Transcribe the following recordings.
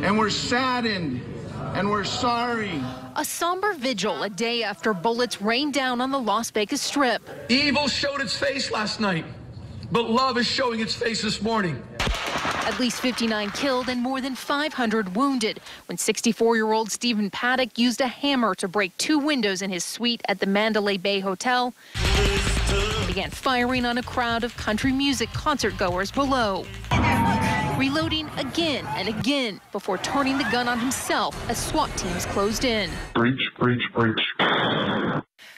and we're saddened, and we're sorry. A somber vigil a day after bullets rained down on the Las Vegas Strip. Evil showed its face last night, but love is showing its face this morning. At least 59 killed and more than 500 wounded when 64-year-old Stephen Paddock used a hammer to break 2 windows in his suite at the Mandalay Bay Hotel and began firing on a crowd of country music concert goers below. Reloading again and again before turning the gun on himself as SWAT teams closed in. Breach, breach, breach.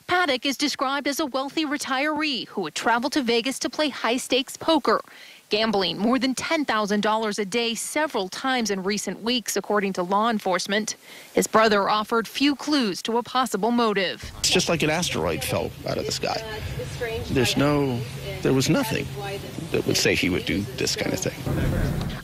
Paddock is described as a wealthy retiree who would travel to Vegas to play high-stakes poker, gambling more than $10,000 a day several times in recent weeks, according to law enforcement. His brother offered few clues to a possible motive. It's just like an asteroid fell out of the sky. There was nothing that would say he would do this kind of thing.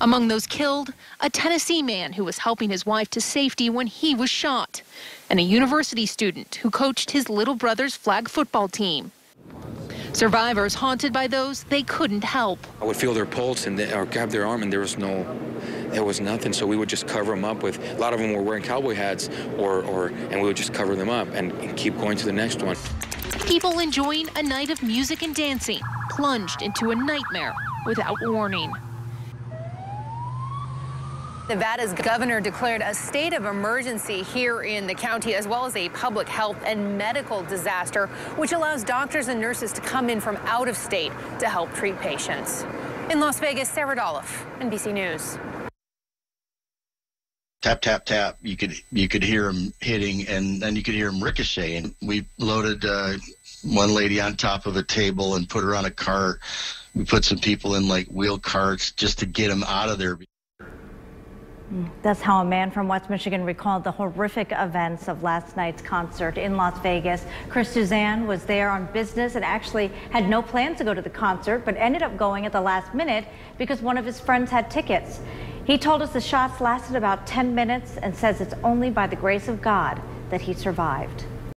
Among those killed, a Tennessee man who was helping his wife to safety when he was shot, and a university student who coached his little brother's flag football team. Survivors haunted by those they couldn't help. I would feel their pulse or grab their arm, and there was nothing. So we would just cover them up with. A lot of them were wearing cowboy hats, and we would just cover them up and keep going to the next one. People enjoying a night of music and dancing plunged into a nightmare without warning. Nevada's governor declared a state of emergency here in the county, as well as a public health and medical disaster, which allows doctors and nurses to come in from out of state to help treat patients. In Las Vegas, Sarah Dolph, NBC News. Tap, tap, tap. You could hear him hitting, and then you could hear him ricocheting. We loaded one lady on top of a table and put her on a cart. We put some people in like wheel carts just to get them out of there. That's how a man from West Michigan recalled the horrific events of last night's concert in Las Vegas. Chris Suzanne was there on business and actually had no plans to go to the concert, but ended up going at the last minute because one of his friends had tickets. He told us the shots lasted about 10 minutes and says it's only by the grace of God that he survived.